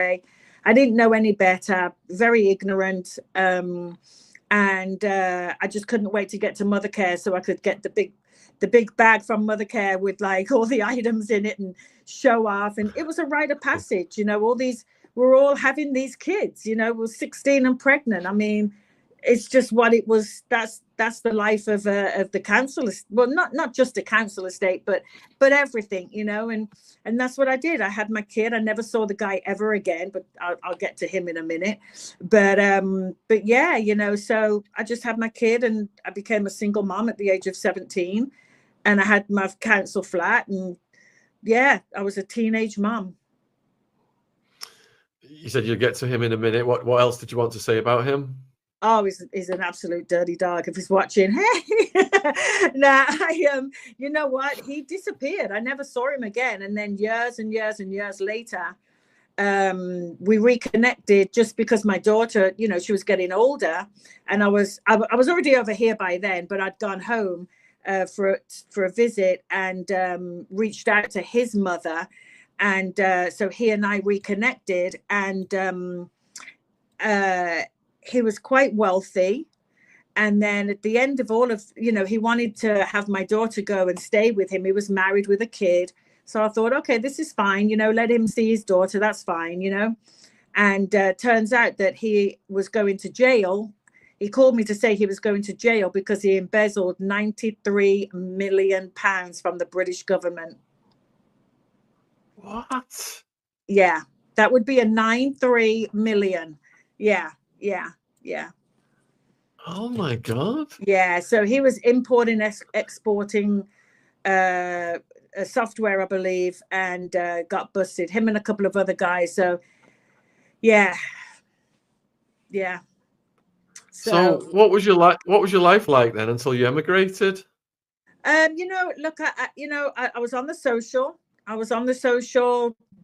I didn't know any better, very ignorant. And I just couldn't wait to get to mother care so I could get the big bag from mother care with like all the items in it and show off. And it was a rite of passage, you know, we're all having these kids, you know, we're 16 and pregnant. I mean, it's just what it was. That's the life of the council. Well, not just a council estate, but everything, you know. And that's what I did. I had my kid. I never saw the guy ever again, but I'll get to him in a minute. But yeah, you know. So I just had my kid, and I became a single mom at the age of 17, and I had my council flat, and yeah, I was a teenage mom. You said you'll get to him in a minute. What else did you want to say about him? Oh, he's an absolute dirty dog. If he's watching, hey, nah, you know what? He disappeared. I never saw him again. And then years and years and years later, we reconnected just because my daughter, you know, she was getting older, and I was already over here by then, but I'd gone home for a visit and reached out to his mother, and so he and I reconnected, and he was quite wealthy. And then at the end of all of, you know, he wanted to have my daughter go and stay with him. He was married with a kid. So I thought, okay, this is fine. You know, let him see his daughter. That's fine, you know. And turns out that he was going to jail. He called me to say he was going to jail because he embezzled £93 million from the British government. What? Yeah, that would be a 93 million. Yeah. Oh my God. Yeah, so he was importing, exporting software, I believe, and got busted. Him and a couple of other guys. So yeah. So what was your life like then until you emigrated? You know, look, I was on the social.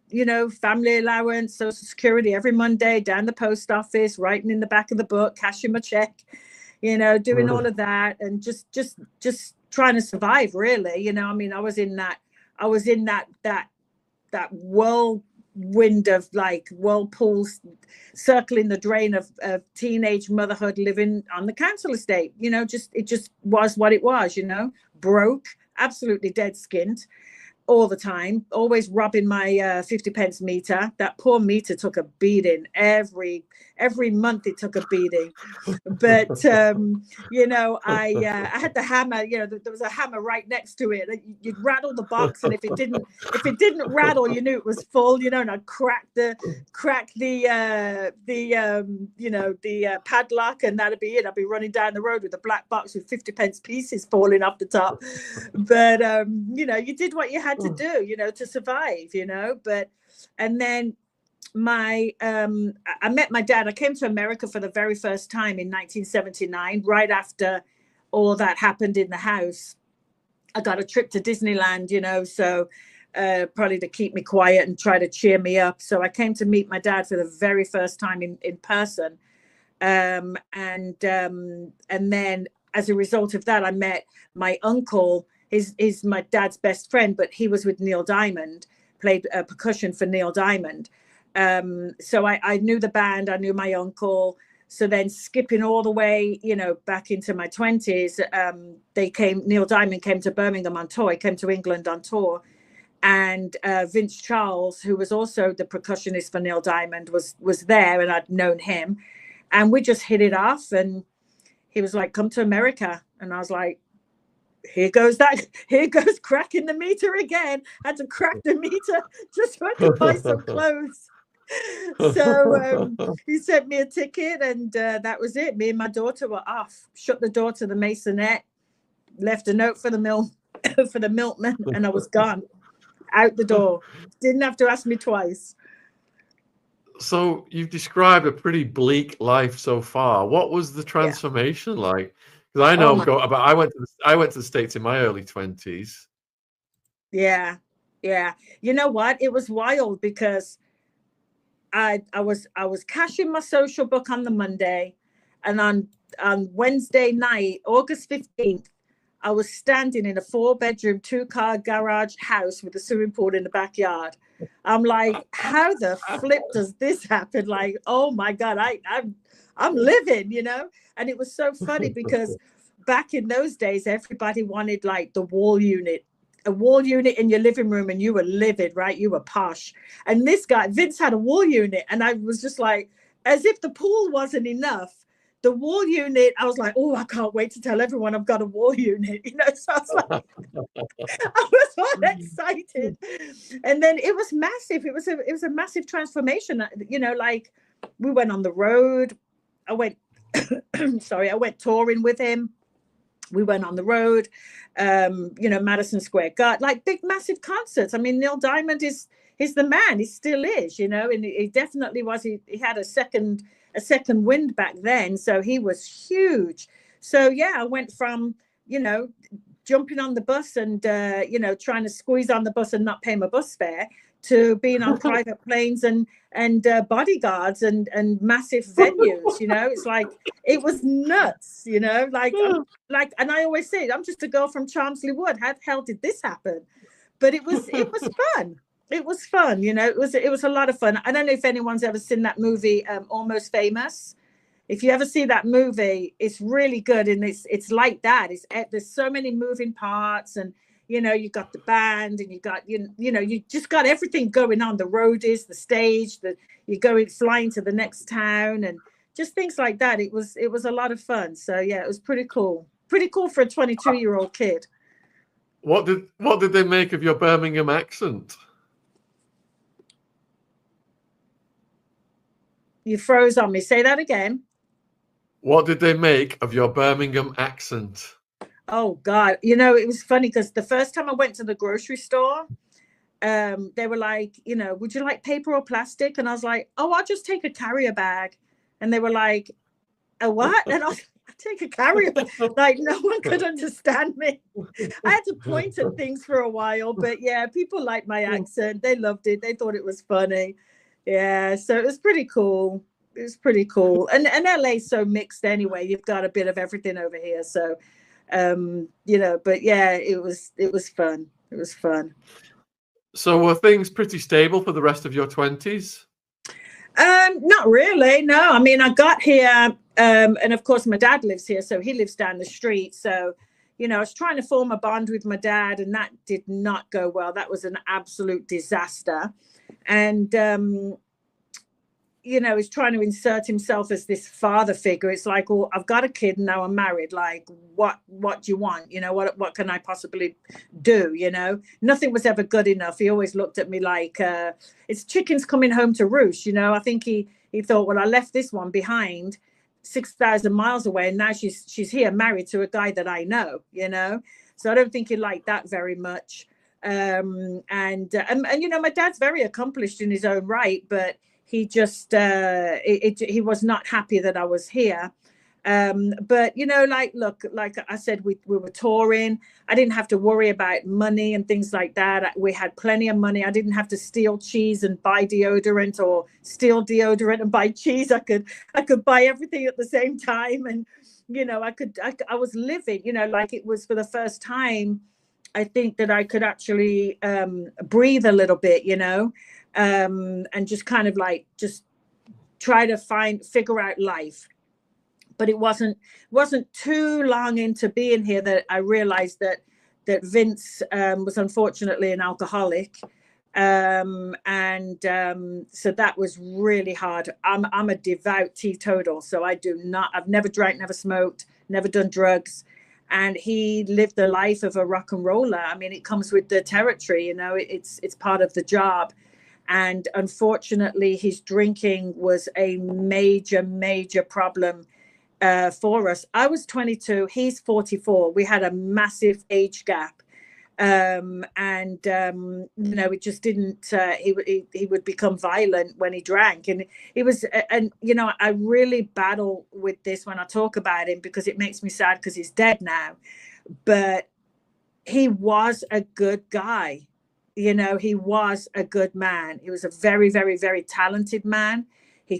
You know, family allowance, social security every Monday, down the post office, writing in the back of the book, cashing my check, you know, doing all of that, and just trying to survive, really. You know, I mean, I was in that whirlwind of like whirlpools circling the drain of teenage motherhood, living on the council estate. You know, it just was what it was, you know, broke, absolutely dead skinned all the time, always robbing my 50 pence meter. That poor meter took a beating every month. It took a beating, but you know, I had the hammer. You know, there was a hammer right next to it. You'd rattle the box, and if it didn't rattle, you knew it was full. You know, and I'd crack the padlock, and that'd be it. I'd be running down the road with a black box with 50 pence pieces falling off the top. But you know, you did what you had to do, you know, to survive, you know. But and then I met my dad. I came to America for the very first time in 1979, right after all that happened in the house. I got a trip to Disneyland, you know, so probably to keep me quiet and try to cheer me up. So I came to meet my dad for the very first time in person. And then as a result of that, I met my uncle. He's my dad's best friend, but he was with Neil Diamond, played percussion for Neil Diamond. So I knew the band, I knew my uncle. So then skipping all the way, you know, back into my 20s, Neil Diamond came to Birmingham on tour. He came to England on tour. And Vince Charles, who was also the percussionist for Neil Diamond, was there, and I'd known him. And we just hit it off, and he was like, come to America. And I was like, here goes cracking the meter again. I had to crack the meter just so I could buy some clothes. So he sent me a ticket, and that was it. Me and my daughter were off. Shut the door to the maisonette, left a note for the milkman, and I was gone, out the door. Didn't have to ask me twice. So you've described a pretty bleak life so far. What was the transformation like? Because I know I went to the States in my early 20s. Yeah. You know what? It was wild because I was cashing my social book on the Monday, and on Wednesday night, August 15th, I was standing in a 4-bedroom, 2-car garage house with a swimming pool in the backyard. I'm like, how the flip does this happen? Like, oh my God, I'm living, you know? And it was so funny because back in those days, everybody wanted like the wall unit, a wall unit in your living room, and you were livid, right? You were posh. And this guy, Vince, had a wall unit. And I was just like, as if the pool wasn't enough, the wall unit, I was like, oh, I can't wait to tell everyone I've got a wall unit, you know? So I was like, I was all excited. And then it was massive. It was a massive transformation. You know, like we went on the road. I went touring with him. We went on the road, you know, Madison Square Garden, like big, massive concerts. I mean, Neil Diamond is the man. He still is, you know, and he definitely was. He had a second wind back then, so he was huge. So yeah, I went from, you know, jumping on the bus and you know, trying to squeeze on the bus and not pay my bus fare, to being on private planes and bodyguards and massive venues. You know, it's like, it was nuts, you know, like and I always say, I'm just a girl from Chelmsley Wood. How the hell did this happen? But it was fun. It was fun, you know. It was a lot of fun. I don't know if anyone's ever seen that movie, Almost Famous. If you ever see that movie, it's really good, and it's like that. There's so many moving parts, and you know, you got the band, and you got you know, you just got everything going on. The roadies, the stage, you're flying to the next town, and just things like that. It was a lot of fun. So yeah, it was pretty cool. Pretty cool for a 22-year-old kid. What did they make of your Birmingham accent? You froze on me. Say that again. What did they make of your Birmingham accent? Oh God, you know, it was funny because the first time I went to the grocery store, they were like, you know, would you like paper or plastic? And I was like, oh, I'll just take a carrier bag. And they were like, a what? And I was like, I'll take a carrier bag. Like, no one could understand me. I had to point at things for a while, but yeah, people liked my accent. They loved it. They thought it was funny. Yeah, so it was pretty cool. It was pretty cool. And LA's so mixed anyway. You've got a bit of everything over here. So you know, but yeah, it was fun. It was fun. So were things pretty stable for the rest of your 20s? Not really, no. I mean, I got here, and of course my dad lives here, so he lives down the street. So, you know, I was trying to form a bond with my dad, and that did not go well. That was an absolute disaster. And you know, he's trying to insert himself as this father figure. It's like, well, I've got a kid and now I'm married. Like, what do you want? You know, what can I possibly do? You know, nothing was ever good enough. He always looked at me like, it's chickens coming home to roost. You know, I think he thought, well, I left this one behind 6,000 miles away, and now she's here married to a guy that I know, you know? So I don't think he liked that very much. And you know, my dad's very accomplished in his own right, but he just he was not happy that I was here. But you know, like, look, like I said, we were touring. I didn't have to worry about money and things like that. We had plenty of money. I didn't have to steal cheese and buy deodorant, or steal deodorant and buy cheese. I could buy everything at the same time, and you know, I was living, you know, like it was for the first time, I think, that I could actually breathe a little bit, you know. And just kind of like just try to figure out life. But it wasn't too long into being here that I realized that Vince was unfortunately an alcoholic. So that was really hard. I'm a devout teetotal, so I've never drank, never smoked, never done drugs. And he lived the life of a rock and roller. I mean, it comes with the territory, you know, it's part of the job. And unfortunately, his drinking was a major problem for us. I was 22, he's 44. We had a massive age gap. You know, it just didn't, he would become violent when he drank. And it was, and, you know, I really battle with this when I talk about him, because it makes me sad because he's dead now. But he was a good guy. You know, he was a good man. He was a very, very, very talented man. He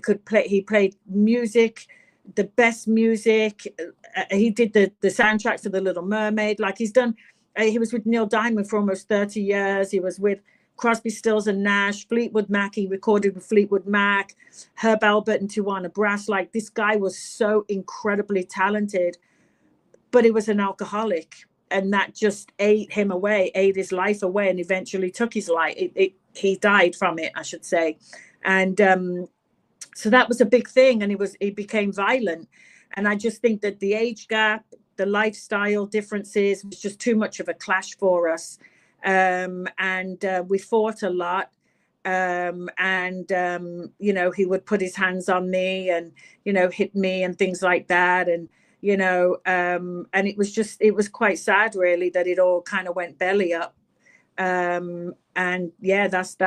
played music the best music. He did the soundtrack for The Little Mermaid. Like he's done, he was with Neil Diamond for almost 30 years. He was with Crosby, Stills and Nash, Fleetwood Mac. He recorded with Fleetwood Mac, Herb Alpert and Tijuana Brass. Like this guy was so incredibly talented, but he was an alcoholic, and that just ate him away, ate his life away, and eventually took his life. He died from it, I should say. And so that was a big thing, and he became violent. And I just think that the age gap, the lifestyle differences was just too much of a clash for us. And we fought a lot. You know, he would put his hands on me and, you know, hit me and things like that. And, you know, and it was quite sad really that it all kind of went belly up. And yeah, that's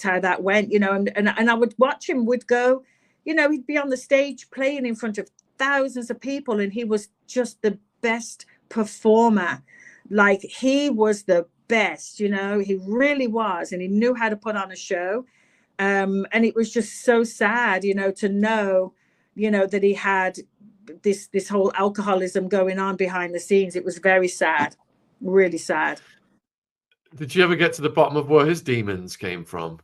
how that went, you know, and I would watch him, would go, you know, he'd be on the stage playing in front of thousands of people, and he was just the best performer. Like he was the best, you know, he really was, and he knew how to put on a show. And it was just so sad, you know, to know, you know, that he had this whole alcoholism going on behind the scenes. It was very sad, really sad. Did you ever get to the bottom of where his demons came from?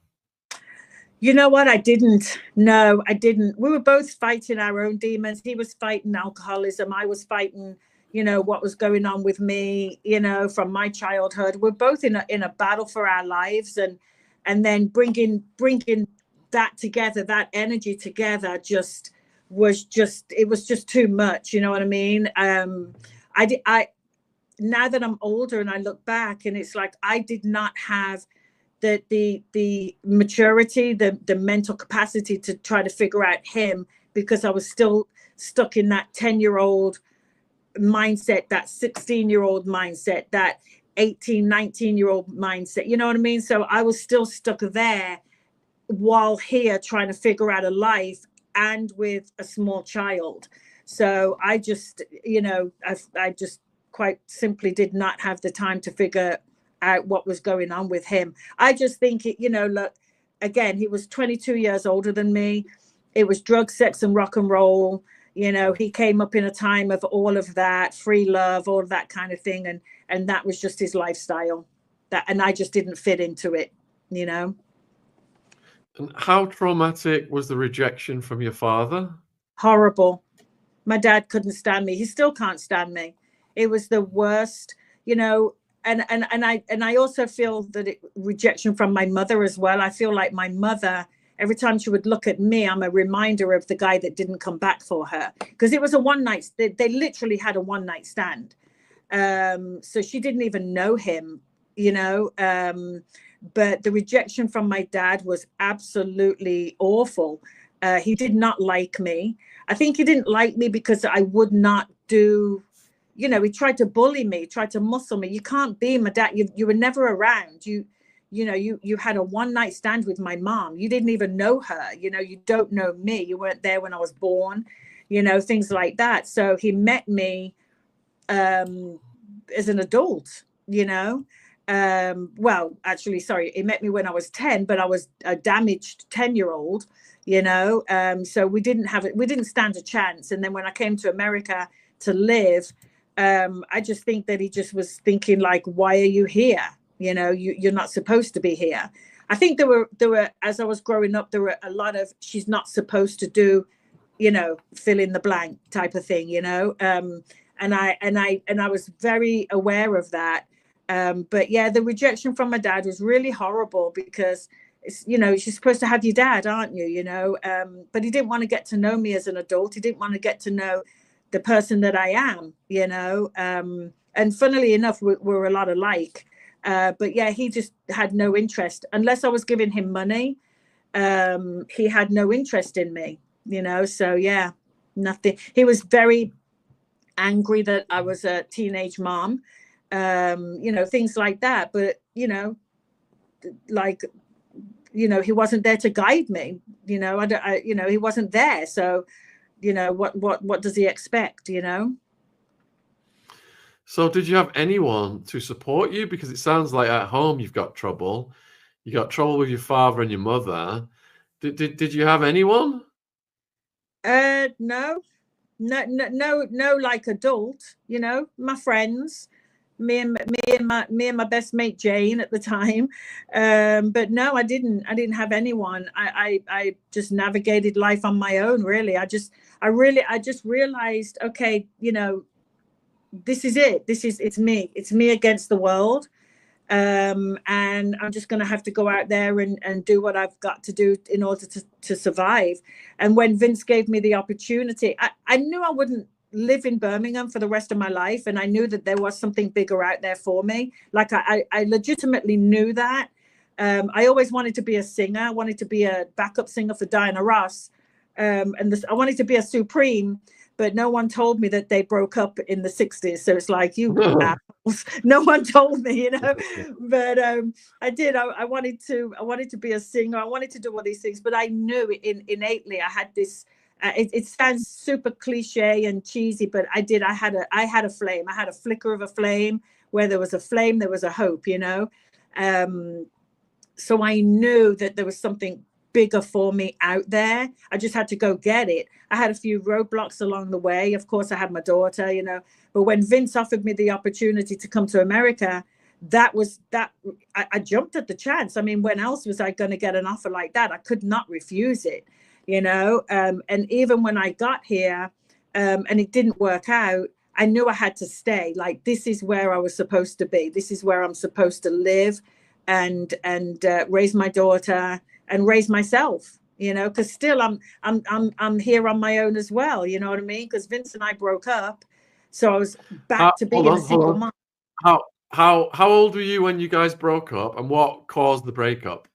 You know what? I didn't. No, I didn't. We were both fighting our own demons. He was fighting alcoholism. I was fighting, you know, what was going on with me, you know, from my childhood. We're both in a battle for our lives, and then bringing that together, that energy together, it was just too much. You know what I mean? Now that I'm older and I look back, and it's like I did not have the maturity, the mental capacity to try to figure out him, because I was still stuck in that 10-year-old mindset, that 16-year-old mindset, that 18, 19-year-old mindset. You know what I mean? So I was still stuck there while here trying to figure out a life and with a small child. So I just, you know, I just quite simply did not have the time to figure out what was going on with him. I just think it, you know, look, again, he was 22 years older than me. It was drug, sex and rock and roll. You know, he came up in a time of all of that, free love, all of that kind of thing. And that was just his lifestyle. And I just didn't fit into it, you know. And how traumatic was the rejection from your father? Horrible. My dad couldn't stand me. He still can't stand me. It was the worst, you know. And I also feel that rejection from my mother as well. I feel like my mother, every time she would look at me, I'm a reminder of the guy that didn't come back for her, because it was a one night. They literally had a one night stand. So she didn't even know him, you know. But the rejection from my dad was absolutely awful. He did not like me. I think he didn't like me because I would not do. You know, he tried to bully me, tried to muscle me. You can't be my dad. You were never around. You know, you had a one night stand with my mom. You didn't even know her. You know, you don't know me. You weren't there when I was born, you know, things like that. So he met me as an adult, you know. Well, actually, sorry, he met me when I was 10, but I was a damaged 10-year-old, you know. So we didn't stand a chance. And then when I came to America to live, I just think that he just was thinking like, why are you here? You know, you're not supposed to be here. I think there were, as I was growing up, there were a lot of, she's not supposed to do, you know, fill in the blank type of thing, you know. And I was very aware of that. But yeah, the rejection from my dad was really horrible, because it's, you know, you're supposed to have your dad, aren't you? You know, but he didn't want to get to know me as an adult. He didn't want to get to know the person that I am, you know. And funnily enough, we're a lot alike. But yeah, he just had no interest. Unless I was giving him money, he had no interest in me, you know. So yeah, nothing. He was very angry that I was a teenage mom, you know, things like that. But, you know, like, you know, he wasn't there to guide me, you know. You know, he wasn't there. So, you know, what does he expect, you know? So did you have anyone to support you? Because it sounds like at home you've got trouble. You got trouble with your father and your mother. Did you have anyone? No, no, like adult, you know, my friends, me and my best mate Jane at the time. But no, I didn't have anyone. I just navigated life on my own, really. I just realized, okay, you know, this is it. It's me against the world. And I'm just going to have to go out there and do what I've got to do in order to survive. And when Vince gave me the opportunity, I knew I wouldn't live in Birmingham for the rest of my life, and I knew that there was something bigger out there for me. Like I legitimately knew that. I always wanted to be a singer. I wanted to be a backup singer for Diana Ross, and I wanted to be a Supreme. But no one told me that they broke up in the 60s. So it's like, you assholes. No one told me, you know. But I did. I wanted to be a singer. I wanted to do all these things. But I knew innately I had this. It sounds super cliche and cheesy, but I had a flame. I had a flicker of a flame. Where there was a flame, there was a hope, you know. So I knew that there was something bigger for me out there. I just had to go get it. I had a few roadblocks along the way. Of course, I had my daughter, you know, but when Vince offered me the opportunity to come to America, I jumped at the chance. I mean, when else was I going to get an offer like that? I could not refuse it, you know. And even when I got here, and it didn't work out, I knew I had to stay. Like, this is where I was supposed to be. This is where I'm supposed to live and raise my daughter and raise myself, you know, because still I'm here on my own as well, you know what I mean? Because Vince and I broke up, so I was back to being a single mom. How old were you when you guys broke up, and what caused the breakup?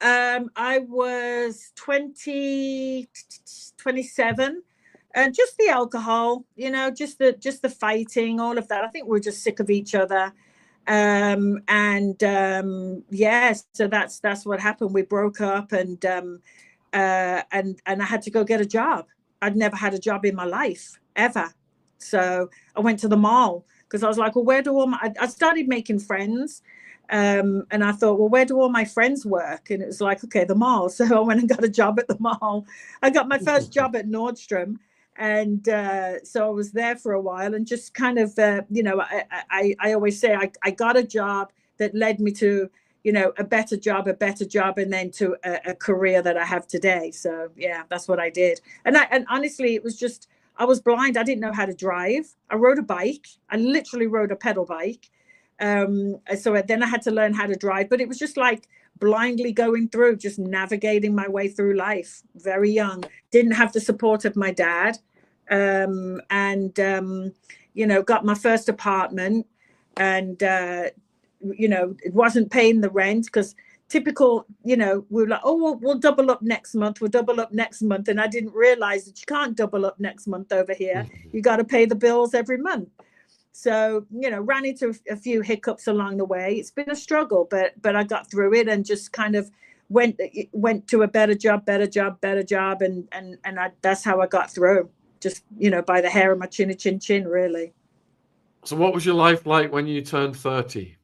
I was 27, and just the alcohol, you know, just the fighting, all of that. I think we were just sick of each other. Yes, so that's what happened. We broke up, and I had to go get a job. I'd never had a job in my life ever, so I went to the mall because I was like, well, where do I started making friends, and I thought, well, where do all my friends work? And it was like, okay, the mall. So I went and got a job at the mall. I got my first job at Nordstrom. And so I was there for a while, and just kind of, you know, I always say I got a job that led me to, you know, a better job, and then to a career that I have today. So, yeah, that's what I did. And honestly, it was just, I was blind. I didn't know how to drive. I rode a bike. I literally rode a pedal bike. So then I had to learn how to drive, but it was just like blindly going through, just navigating my way through life. Very young, didn't have the support of my dad, you know, got my first apartment, and you know, it wasn't paying the rent because typical, you know, we were like, oh, we'll double up next month, and I didn't realize that you can't double up next month over here. You got to pay the bills every month. So, you know, ran into a few hiccups along the way. It's been a struggle, but I got through it, and just kind of went to a better job, and that's how I got through. Just, you know, by the hair of my chin, really. So what was your life like when you turned 30?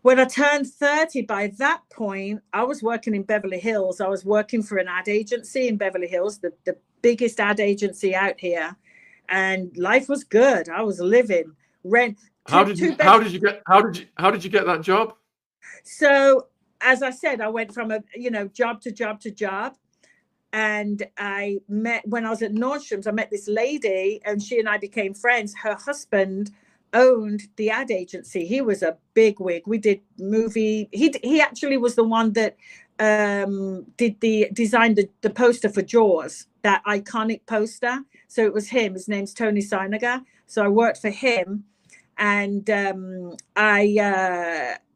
When I turned 30, by that point, I was working in Beverly Hills. I was working for an ad agency in Beverly Hills, the biggest ad agency out here. And life was good. I was living rent. How did you get that job? So, as I said, I went from job to job, and I met, when I was at Nordstrom's, I met this lady, and she and I became friends. Her husband owned the ad agency. He was a big wig. We did movie. He actually was the one that designed the poster for Jaws, that iconic poster. So it was him. His name's Tony Seiniger. So I worked for him, and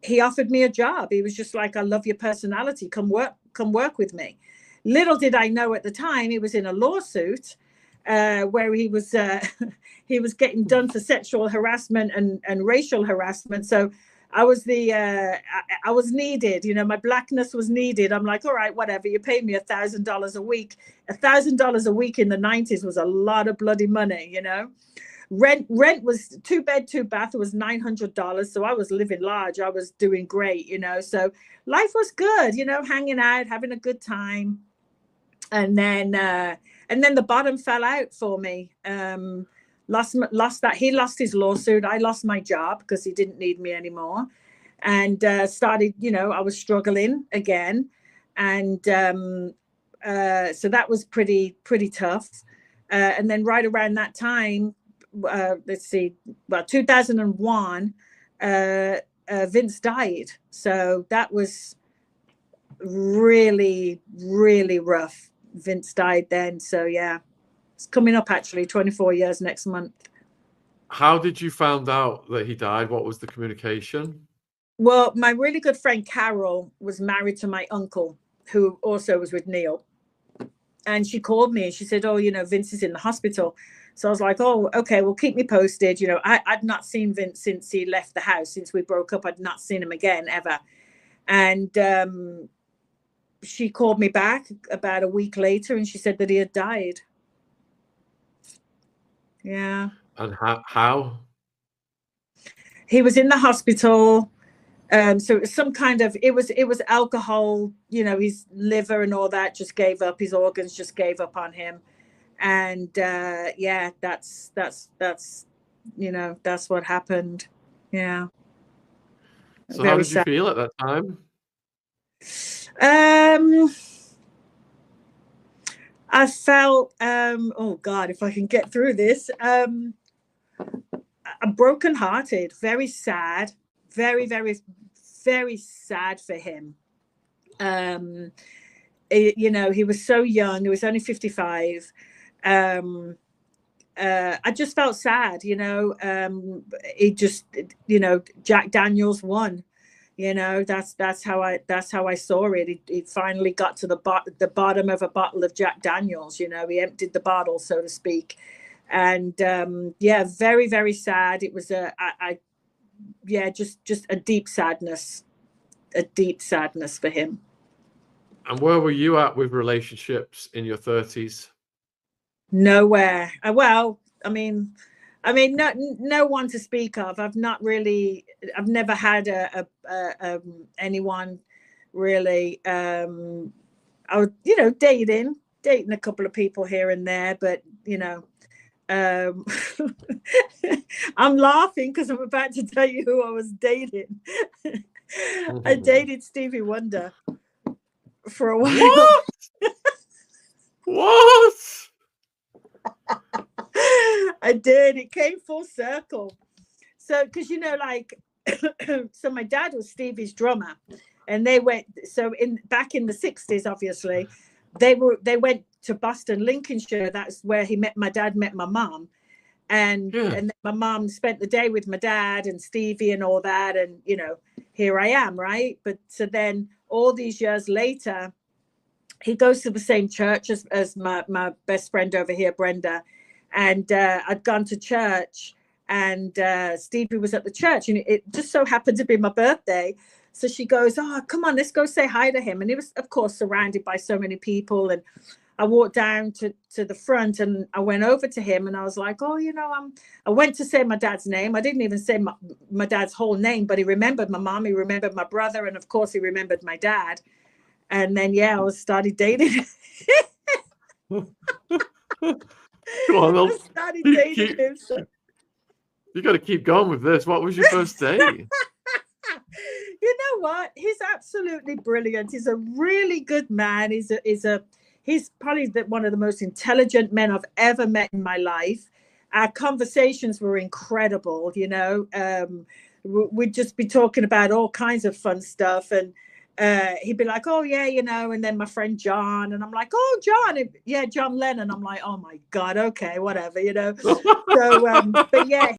he offered me a job. He was just like, I love your personality. Come work with me. Little did I know at the time he was in a lawsuit where he was getting done for sexual harassment and racial harassment. So I was I was needed, you know, my blackness was needed. I'm like, all right, whatever, you pay me $1,000 a week. $1,000 a week in the 90s was a lot of bloody money, you know. Rent was 2 bed, 2 bath. It was $900. So I was living large. I was doing great, you know. So life was good, you know, hanging out, having a good time. And then and then the bottom fell out for me. Lost that. He lost his lawsuit. I lost my job because he didn't need me anymore, and started, I was struggling again, and so that was pretty tough. And then right around that time, let's see, well, 2001, Vince died. So that was really, really rough. Vince died then. So yeah, it's coming up actually 24 years next month. How did you find out that he died? What was the communication? Well, my really good friend Carol was married to my uncle, who also was with Neil. And she called me and she said, oh, Vince is in the hospital. So I was like, oh, okay, well, keep me posted. I'd not seen Vince since he left the house. Since we broke up, I'd not seen him again, ever. And she called me back about a week later and she said that he had died. Yeah. And how? He was in the hospital. So it was some kind of, it was alcohol, his liver and all that just gave up. His organs just gave up on him. And yeah, that's what happened. Yeah. So how did you feel at that time? I felt, oh God, if I can get through this, I'm brokenhearted, very sad, very, very, very sad for him. He was so young. He was only 55. I just felt sad, he just, Jack Daniels won, that's how I saw it. He finally got to the bottom of a bottle of Jack Daniels, he emptied the bottle, so to speak. And yeah, very, very sad. It was just a deep sadness for him. And where were you at with relationships in your 30s? Nowhere. Well, I mean, no one to speak of. I've never had anyone really. I was, dating a couple of people here and there, but I'm laughing because I'm about to tell you who I was dating. I dated Stevie Wonder for a while. What? What? I did. It came full circle. So, because so my dad was Stevie's drummer, and they went. So back in the 60s, obviously, they went to Boston, Lincolnshire. That's where my dad met my mom, and then my mom spent the day with my dad and Stevie and all that, and here I am, right? But so then all these years later, he goes to the same church as my best friend over here, Brenda. And I'd gone to church, and Stevie was at the church, and it just so happened to be my birthday. So she goes, oh, come on, let's go say hi to him. And he was, of course, surrounded by so many people. And I walked down to the front, and I went over to him, and I was like, oh, I went to say my dad's name. I didn't even say my dad's whole name, but he remembered my mom, he remembered my brother, and of course he remembered my dad. And then, yeah, I started dating. Come on, I started dating him. So. You got to keep going with this. What was your first date? You know what? He's absolutely brilliant. He's a really good man. He's probably one of the most intelligent men I've ever met in my life. Our conversations were incredible. We'd just be talking about all kinds of fun stuff, and he'd be like, oh yeah, and then my friend John, and I'm like, oh John, yeah, John Lennon. I'm like, oh my God, okay, whatever, So but yeah.